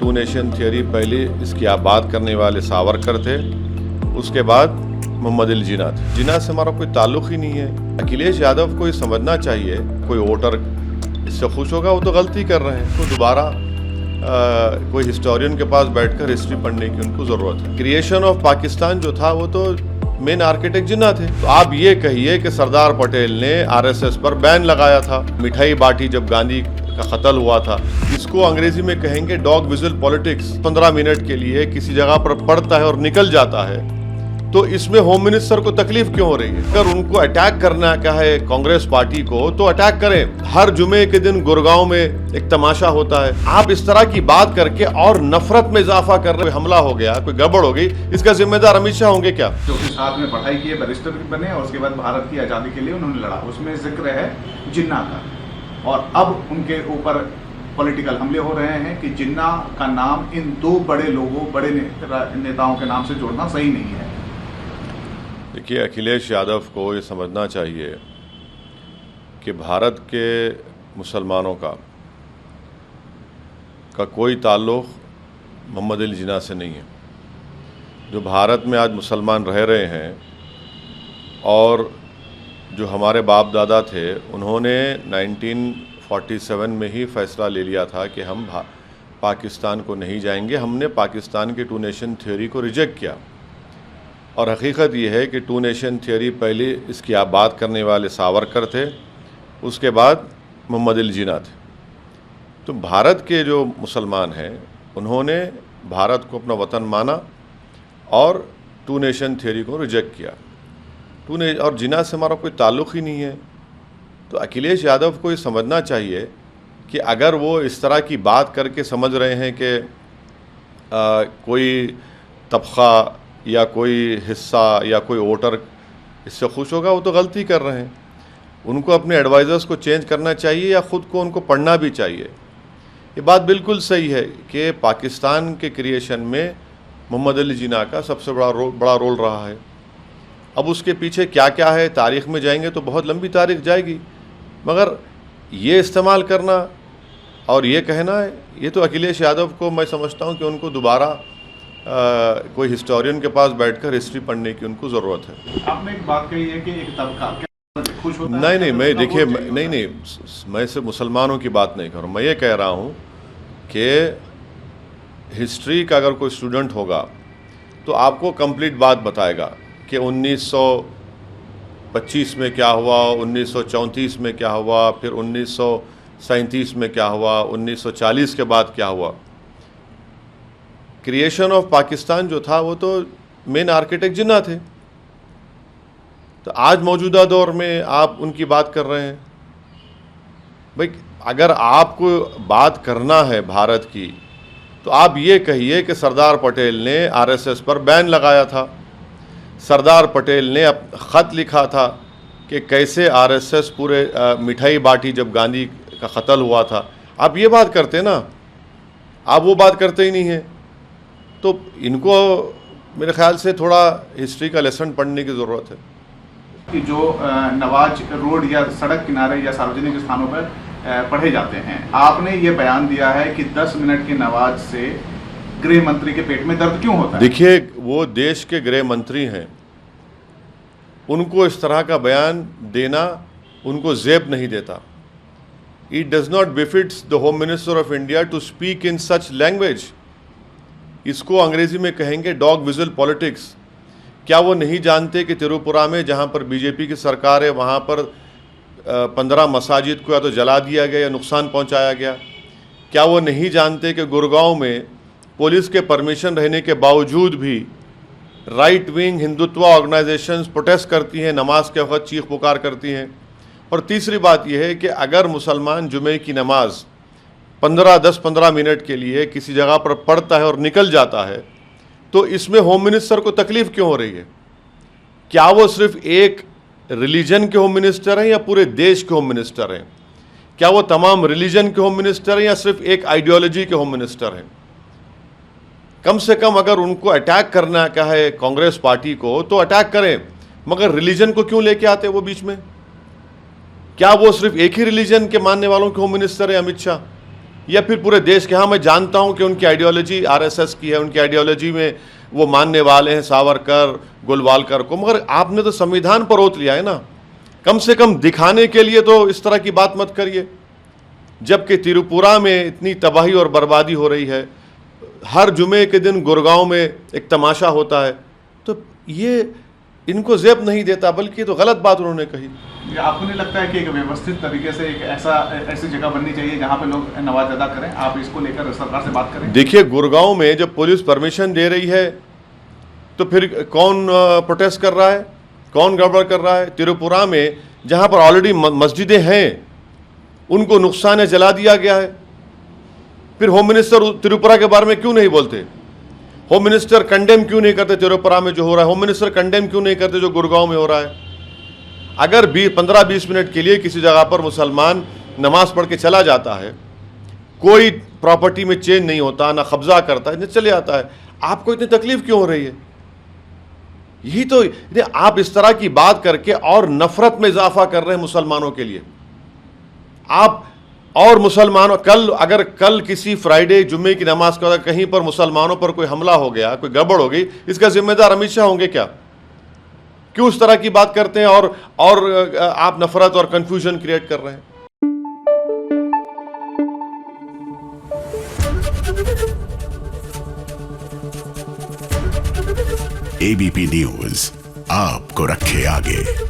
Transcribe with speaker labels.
Speaker 1: To nation theory पहले इसकी आप बात करने वाले सावरकर थे, उसके बाद मोहम्मद अली जिन्ना थे। जिन्ना से हमारा कोई ताल्लुक ही नहीं है। अखिलेश यादव को ये समझना चाहिए, कोई वोटर इससे खुश होगा, वो तो गलती कर रहे हैं, तो दोबारा कोई हिस्टोरियन के पास बैठकर हिस्ट्री पढ़ने की उनको ज़रूरत है। क्रिएशन ऑफ पाकिस्तान जो था वो तो मेन आर्किटेक्ट जिन्ना थे। तो आप ये कहिए कि सरदार पटेल ने आरएसएस पर बैन लगाया था, मिठाई बांटी जब गांधी का कत्ल हुआ था। इसको अंग्रेजी में कहेंगे डॉग विजिल पॉलिटिक्स। 15 मिनट के लिए किसी जगह पर पड़ता है और निकल जाता है, तो इसमें होम मिनिस्टर को तकलीफ क्यों हो रही है? अगर उनको अटैक करना क्या है कांग्रेस पार्टी को, तो अटैक करें। हर जुमे के दिन गुड़गांव में एक तमाशा होता है। आप इस तरह की बात करके और नफरत में इजाफा कर रहे, हमला हो गया, कोई गड़बड़ हो गई, इसका जिम्मेदार अमित शाह होंगे क्या?
Speaker 2: जो कि साथ में पढ़ाई की, बैरिस्टर भी बने और उसके बाद भारत की आज़ादी के लिए उन्होंने लड़ा, उसमें जिक्र है जिन्ना का। और अब उनके ऊपर पॉलिटिकल हमले हो रहे हैं कि जिन्ना का नाम इन दो बड़े लोगों, बड़े नेताओं के नाम से जोड़ना सही नहीं है।
Speaker 1: देखिए, अखिलेश यादव को ये समझना चाहिए कि भारत के मुसलमानों का कोई ताल्लुक़ मोहम्मद अली जिन्ना से नहीं है। जो भारत में आज मुसलमान रह रहे हैं और जो हमारे बाप दादा थे, उन्होंने 1947 में ही फैसला ले लिया था कि हम पाकिस्तान को नहीं जाएंगे। हमने पाकिस्तान के टू नेशन थ्योरी को रिजेक्ट किया। और हकीकत ये है कि टू नेशन थियरी पहले इसकी आप बात करने वाले सावरकर थे, उसके बाद मोहम्मद अली जिन्ना थे। तो भारत के जो मुसलमान हैं उन्होंने भारत को अपना वतन माना और टू नेशन थियरी को रिजेक्ट किया। और जिन्ना से हमारा कोई ताल्लुक़ ही नहीं है। तो अखिलेश यादव को ये समझना चाहिए कि अगर वो इस तरह की बात करके समझ रहे हैं कि कोई तबक़ा या कोई हिस्सा या कोई वोटर इससे खुश होगा, वो तो गलती कर रहे हैं। उनको अपने एडवाइज़र्स को चेंज करना चाहिए या ख़ुद को उनको पढ़ना भी चाहिए। ये बात बिल्कुल सही है कि पाकिस्तान के क्रिएशन में मोहम्मद अली जिन्ना का सबसे बड़ा रोल रहा है। अब उसके पीछे क्या क्या है, तारीख़ में जाएंगे तो बहुत लंबी तारीख़ जाएगी, मगर ये इस्तेमाल करना और ये कहना है, ये तो अखिलेश यादव को मैं समझता हूँ कि उनको दोबारा कोई हिस्टोरियन के पास बैठकर हिस्ट्री पढ़ने की उनको ज़रूरत है।
Speaker 2: आपने एक बात कही है कि एक तबका खुश होता
Speaker 1: है। नहीं, मैं देखिए, नहीं, मैं सिर्फ मुसलमानों की बात नहीं कर रहा हूँ। मैं ये कह रहा हूँ कि हिस्ट्री का अगर कोई स्टूडेंट होगा तो आपको कंप्लीट बात बताएगा कि 1925 में क्या हुआ, 1934 में क्या हुआ, फिर 1937 में क्या हुआ, 1940 के बाद क्या हुआ। क्रिएशन ऑफ पाकिस्तान जो था वो तो मेन आर्किटेक्ट जिन्ना थे। तो आज मौजूदा दौर में आप उनकी बात कर रहे हैं। भाई, अगर आपको बात करना है भारत की, तो आप ये कहिए कि सरदार पटेल ने आरएसएस पर बैन लगाया था। सरदार पटेल ने ख़त लिखा था कि कैसे आरएसएस पूरे मिठाई बांटी जब गांधी का कत्ल हुआ था। आप ये बात करते ना, आप वो बात करते ही नहीं हैं। तो इनको मेरे ख्याल से थोड़ा हिस्ट्री का लेसन पढ़ने की ज़रूरत है।
Speaker 2: कि जो नवाज रोड या सड़क किनारे या सार्वजनिक स्थानों पर पढ़े जाते हैं, आपने ये बयान दिया है कि 10 मिनट की नमाज से गृह मंत्री के पेट में दर्द क्यों होता है?
Speaker 1: देखिए, वो देश के गृह मंत्री हैं, उनको इस तरह का बयान देना उनको ज़ेब नहीं देता। It does not befits the home minister of India to speak in such language. इसको अंग्रेजी में कहेंगे डॉग विजिल पॉलिटिक्स। क्या वो नहीं जानते कि त्रिपुरा में जहाँ पर बीजेपी की सरकार है, वहाँ पर 15 मसाजिद को या तो जला दिया गया या नुकसान पहुँचाया गया? क्या वो नहीं जानते कि गुड़गांव में पुलिस के परमिशन रहने के बावजूद भी right wing Hindutva organisations protest करती हैं, नमाज के वक्त चीख पुकार करती हैं? और तीसरी बात यह है कि अगर मुसलमान जुमे की नमाज 10-15 मिनट के लिए किसी जगह पर पड़ता है और निकल जाता है, तो इसमें होम मिनिस्टर को तकलीफ क्यों हो रही है? क्या वो सिर्फ एक रिलीजन के होम मिनिस्टर हैं या पूरे देश के होम मिनिस्टर हैं? क्या वो तमाम रिलीजन के होम मिनिस्टर हैं या सिर्फ एक आइडियोलॉजी के होम मिनिस्टर हैं? कम से कम अगर उनको अटैक करना क्या है कांग्रेस पार्टी को, तो अटैक करें, मगर रिलीजन को क्यों लेके आते वो बीच में? क्या वो सिर्फ एक ही रिलीजन के मानने वालों के होम मिनिस्टर है अमित शाह? या फिर पूरे देश के? हाँ, मैं जानता हूं कि उनकी आइडियोलॉजी आरएसएस की है, उनकी आइडियोलॉजी में वो मानने वाले हैं सावरकर, गोलवालकर को, मगर आपने तो संविधान पर ओत लिया है ना। कम से कम दिखाने के लिए तो इस तरह की बात मत करिए। जबकि त्रिपुरा में इतनी तबाही और बर्बादी हो रही है, हर जुमे के दिन गुड़गांव में एक तमाशा होता है, तो ये इनको ज़ेब नहीं देता, बल्कि तो गलत बात उन्होंने कही।
Speaker 2: आपको नहीं लगता है कि एक व्यवस्थित तरीके से एक ऐसी जगह बननी चाहिए जहां पे लोग नमाज अदा करें? आप इसको लेकर सरकार से बात करें।
Speaker 1: देखिए, गुड़गांव में जब पुलिस परमिशन दे रही है तो फिर कौन प्रोटेस्ट कर रहा है, कौन गड़बड़ कर रहा है? त्रिपुरा में जहां पर ऑलरेडी मस्जिदें हैं उनको नुकसान जला दिया गया है। फिर होम मिनिस्टर त्रिपुरा के बारे में क्यों नहीं बोलते? होम मिनिस्टर कंडेम क्यों नहीं करते त्रिपुरा में जो हो रहा है? होम मिनिस्टर कंडेम क्यों नहीं करते जो गुड़गांव में हो रहा है? अगर 15-20 मिनट के लिए किसी जगह पर मुसलमान नमाज पढ़ के चला जाता है, कोई प्रॉपर्टी में चेंज नहीं होता, ना कब्जा करता है, चले आता है, आपको इतनी तकलीफ क्यों हो रही है? यही तो आप इस तरह की बात करके और नफरत में इजाफा कर रहे हैं मुसलमानों के लिए। आप और मुसलमानों, अगर कल किसी फ्राइडे जुम्मे की नमाज का कहीं पर मुसलमानों पर कोई हमला हो गया, कोई गड़बड़ हो गई, इसका जिम्मेदार अमित शाह होंगे क्या? क्यों इस तरह की बात करते हैं और आप नफरत और कंफ्यूजन क्रिएट कर रहे हैं?
Speaker 3: एबीपी न्यूज आपको रखे आगे।